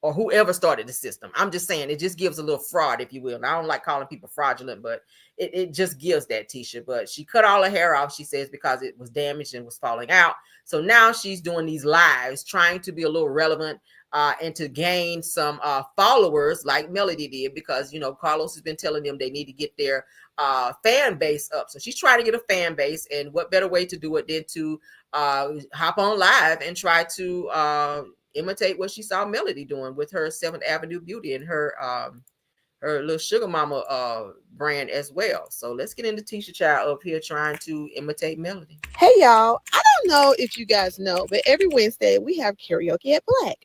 or whoever started the system. I'm just saying it just gives a little fraud, if you will. And I don't like calling people fraudulent, but it just gives that, Tisha. But she cut all her hair off, she says, because it was damaged and was falling out. So now she's doing these lives, trying to be a little relevant and to gain some followers like Melody did, because, you know, Carlos has been telling them they need to get their fan base up. So she's trying to get a fan base. And what better way to do it than to hop on live and try to imitate what she saw Melody doing with her 7th Avenue Beauty and her little Sugar Mama brand as well. So let's get into Tisha Child up here trying to imitate Melody. Hey y'all, I don't know if you guys know, but every Wednesday we have karaoke at Black.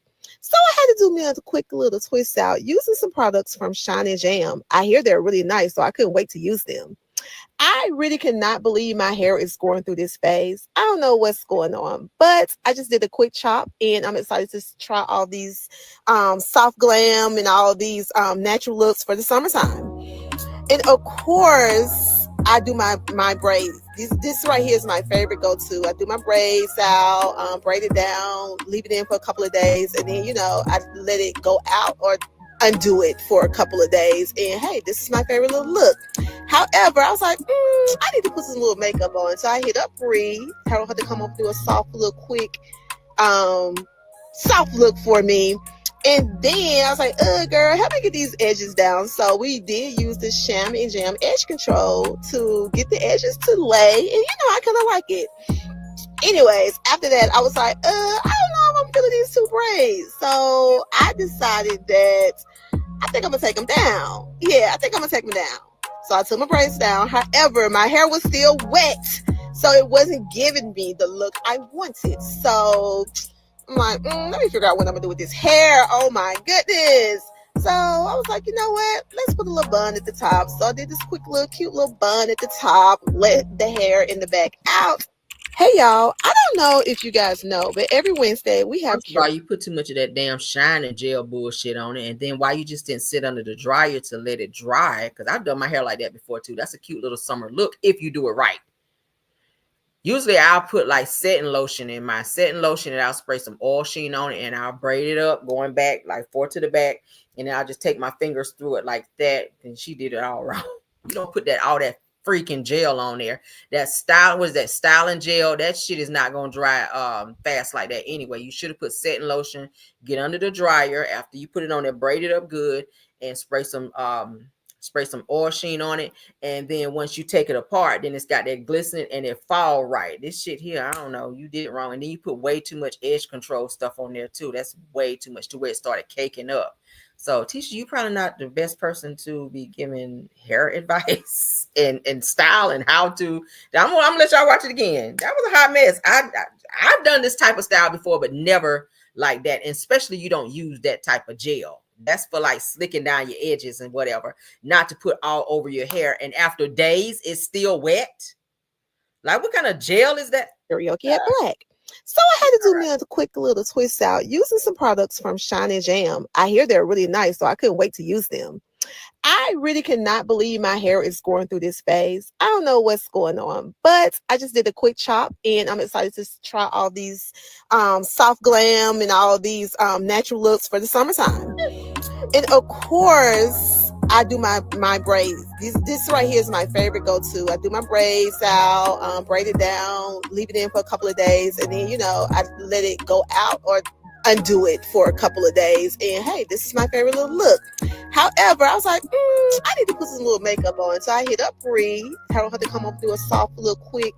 So I had to do me a quick little twist out using some products from Shine and Jam. I hear they're really nice, so I couldn't wait to use them. I really cannot believe my hair is going through this phase. I don't know what's going on, but I just did a quick chop and I'm excited to try all these soft glam and all these natural looks for the summertime. And of course, I do my braids. This right here is my favorite go-to. I do my braids out, braid it down, leave it in for a couple of days, and then I let it go out or undo it for a couple of days. And hey, this is my favorite little look. However, I was like, I need to put some little makeup on, so I hit up Ree. I don't have to come up and do a soft little quick um soft look for me. And then I was like, girl, help me get these edges down. So we did use the Sham and Jam edge control to get the edges to lay. And I kind of like it. Anyways, after that, I was like, I don't know if I'm feeling these two braids. So I decided that I think I'm going to take them down. Yeah, I think I'm going to take them down. So I took my braids down. However, my hair was still wet. So it wasn't giving me the look I wanted. So I'm like, let me figure out what I'm gonna do with this hair. Oh my goodness. So I was like, you know what? Let's put a little bun at the top. So I did this quick little cute little bun at the top, let the hair in the back out. Hey y'all, I don't know if you guys know, but every Wednesday we have First of all, you put too much of that damn shine and gel bullshit on it, and then why you just didn't sit under the dryer to let it dry? Because I've done my hair like that before too. That's a cute little summer look if you do it right. Usually I'll put like setting lotion in my setting lotion and I'll spray some oil sheen on it and I'll braid it up going back like four to the back, and then I'll just take my fingers through it like that. And she did it all wrong. You don't put all that freaking gel on there. That style was that styling gel. That shit is not gonna dry fast like that anyway. You should have put setting lotion, get under the dryer after you put it on there, braid it up good, and spray some oil sheen on it. And then once you take it apart, then it's got that glistening and it fall right. This shit here, I don't know, you did it wrong. And then you put way too much edge control stuff on there too. That's way too much to where it started caking up. So Tisha, you probably not the best person to be giving hair advice and style and how to. I'm gonna let y'all watch it again. That was a hot mess. I've done this type of style before, but never like that. And especially you don't use that type of gel. That's for like slicking down your edges and whatever, not to put all over your hair. And after days, it's still wet. Like, what kind of gel is that? karaoke at Black. So I had to do me a quick little twist out using some products from Shine and Jam. I hear they're really nice, so I couldn't wait to use them. I really cannot believe my hair is going through this phase. I don't know what's going on, but I just did a quick chop and I'm excited to try all these soft glam and all these natural looks for the summertime. And of course, I do my braids. This right here is my favorite go-to. I do my braids out, braid it down, leave it in for a couple of days, and then I let it go out or undo it for a couple of days. And hey, this is my favorite little look. However, I was like, I need to put some little makeup on, so I hit up Ree. I don't have to come up and do a soft little quick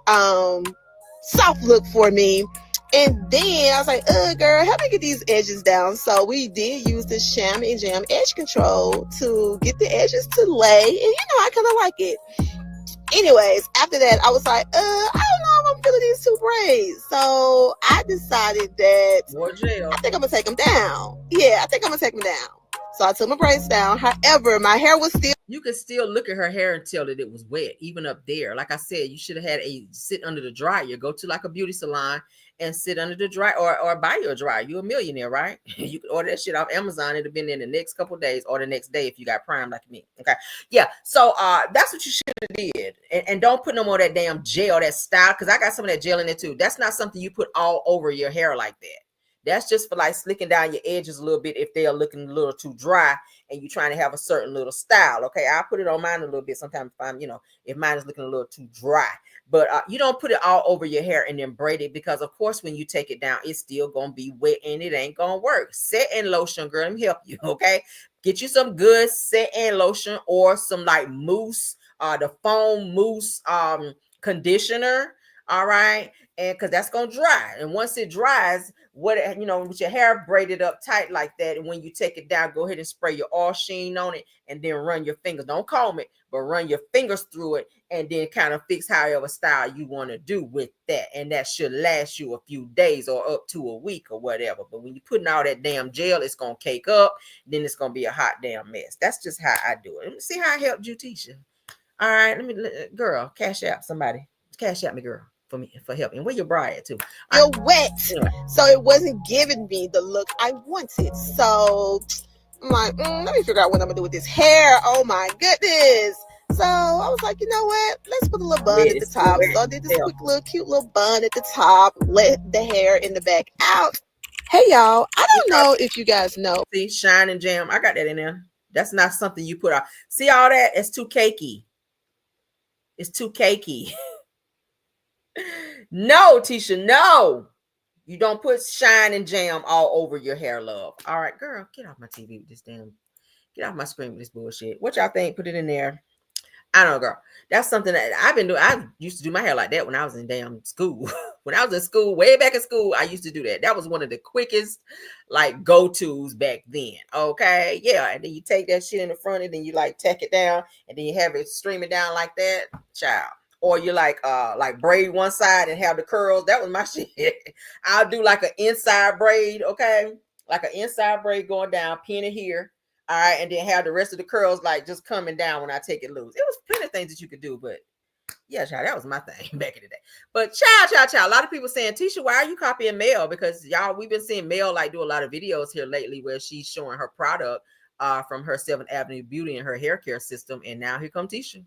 soft look for me. And then I was like, girl, help me get these edges down. So we did use the Sham and Jam edge control to get the edges to lay. And I kind of like it. Anyways, after that, I was like, I don't know if I'm feeling these two braids. So I decided that I think I'm going to take them down. Yeah, I think I'm going to take them down. So I took my braids down. However, my hair was still. You could still look at her hair and tell that it was wet, even up there. Like I said, you should have had a sit under the dryer. Go to like a beauty salon and sit under the dryer, or buy your dryer. You're a millionaire, right? You could order that shit off Amazon. It'll be in the next couple of days or the next day if you got Prime like me. Okay. Yeah. So that's what you should have did. And don't put no more of that damn gel, that style, because I got some of that gel in there too. That's not something you put all over your hair like that. That's just for like slicking down your edges a little bit if they're looking a little too dry and you're trying to have a certain little style. Okay, I'll put it on mine a little bit sometimes if I'm, if mine is looking a little too dry. But you don't put it all over your hair and then braid it, because of course when you take it down, it's still gonna be wet and it ain't gonna work. Setting lotion, girl, let me help you. Okay, get you some good setting lotion or some like mousse, the foam mousse conditioner. All right. And because that's going to dry. And once it dries, with your hair braided up tight like that, and when you take it down, go ahead and spray your oil sheen on it and then run your fingers. Don't comb it, but run your fingers through it and then kind of fix however style you want to do with that. And that should last you a few days or up to a week or whatever. But when you're putting all that damn gel, it's going to cake up. Then it's going to be a hot damn mess. That's just how I do it. Let me see how I helped you, Tisha. All right. Girl, cash out somebody. Cash out me, girl. For me, for helping. Where your bra at too? You're wet, so it wasn't giving me the look I wanted. So I'm like, let me figure out what I'm gonna do with this hair. Oh my goodness! So I was like, you know what? Let's put a little bun at the top. So I did this quick little cute little bun at the top. Let the hair in the back out. Hey y'all, I don't know if you guys know. See, shine and jam. I got that in there. That's not something you put out. See all that? It's too cakey. It's too cakey. No, Tisha, no. You don't put shine and jam all over your hair, love. All right, girl, get off my TV with this damn, get off my screen with this bullshit. What y'all think? Put it in there. I don't know, girl. That's something that I've been doing. I used to do my hair like that when I was in damn school. When I was in school, way back in school, I used to do that. That was one of the quickest, like, go-tos back then. Okay, yeah. And then you take that shit in the front, and then you like tack it down, and then you have it streaming down like that, child. Or you like braid one side and have the curls. That was my shit. I'll do like an inside braid, okay? Like an inside braid going down, pin it here. All right, and then have the rest of the curls like just coming down when I take it loose. It was plenty of things that you could do, but yeah, child, that was my thing back in the day. But child. A lot of people saying, Tisha, why are you copying Mel? Because y'all, we've been seeing Mel like do a lot of videos here lately where she's showing her product from her 7th Avenue Beauty and her hair care system. And now here comes Tisha.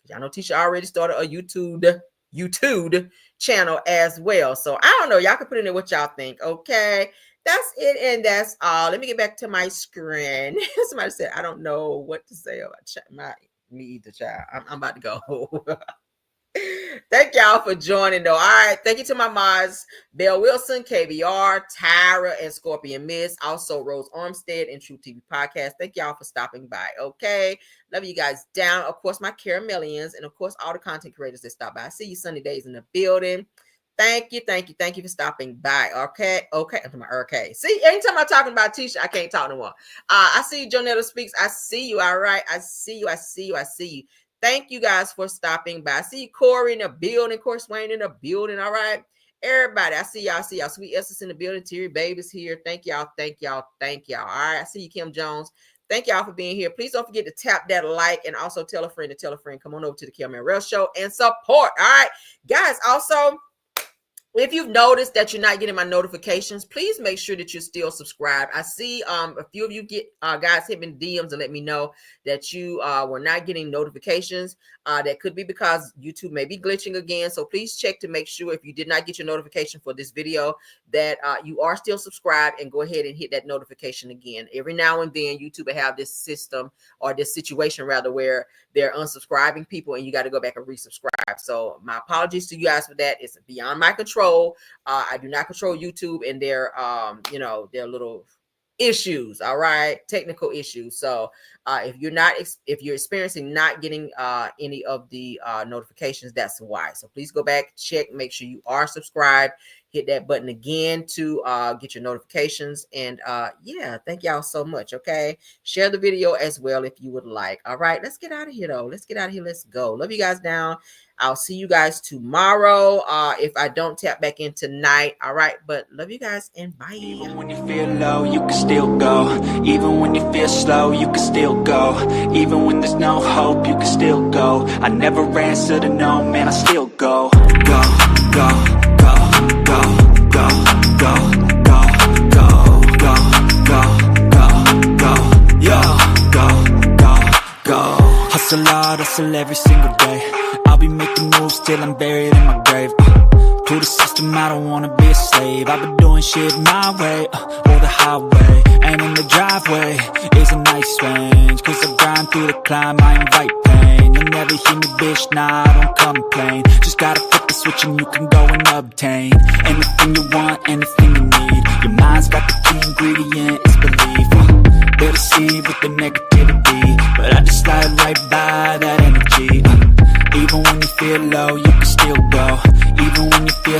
Y'all know Tisha already started a YouTube channel as well. So I don't know. Y'all can put in there what y'all think. Okay. That's it. And that's all. Let me get back to my screen. Somebody said, I don't know what to say about me either, child. I'm about to go. Thank y'all for joining though. All right, thank you to my mods, Belle Wilson, KBR, Tyra, and Scorpion Miss, also Rose Armstead and True TV Podcast. Thank y'all for stopping by. Okay, love you guys down. Of course, my Caramellians, and of course all the content creators that stop by. I see you Sunny days in the building. Thank you for stopping by. Okay. Okay. See, anytime I'm talking about Tisha, I can't talk no more. I see you, Jonetta Speaks. I see you. All right. I see you. Thank you guys for stopping by. I see you, Corey in the building. Of course, Wayne in the building. All right. Everybody, I see y'all. Sweet Essence in the building. Terry Baby's here. Thank y'all. All right. I see you, Kim Jones. Thank y'all for being here. Please don't forget to tap that like and also tell a friend to tell a friend. Come on over to the Kim and Rel Show and support. All right. Guys, also, if you've noticed that you're not getting my notifications, please make sure that you're still subscribed. I see a few of you guys hit me in DMs and let me know that you were not getting notifications. That could be because YouTube may be glitching again. So please check to make sure if you did not get your notification for this video that you are still subscribed, and go ahead and hit that notification again. Every now and then YouTube will have this system or this situation rather where they're unsubscribing people and you got to go back and resubscribe. So my apologies to you guys for that. It's beyond my control. I do not control YouTube and their their little issues. All right, technical issues. So if you're experiencing not getting any of the notifications, that's why. So please go back, check, make sure you are subscribed. Hit that button again to get your notifications. And yeah, thank y'all so much. Okay, share the video as well if you would like. All right, let's get out of here though. Let's go. Love you guys down. I'll see you guys tomorrow if I don't tap back in tonight. All right, but love you guys and bye. Even when you feel low, you can still go. Even when you feel slow, you can still go. Even when there's no hope, you can still go. I never answer to no, man, I still go. Go, go, go, go, go, go, go, go, go, go, go, go, yo, go. Hustle hard, hustle every single day. I'll be making moves till I'm buried in my grave. To the system, I don't wanna be a slave. I've been doing shit my way, or the highway. And in the driveway is a nice range. Cause I grind through the climb, I invite pain. You'll never hear me, bitch, nah, I don't complain. Just gotta flip the switch and you can go and obtain anything you want, anything you need. Your mind's got the key ingredient, it's belief. They'll deceive with the negativity, but I just slide right by that energy. Even when you feel low, you can still go. Even when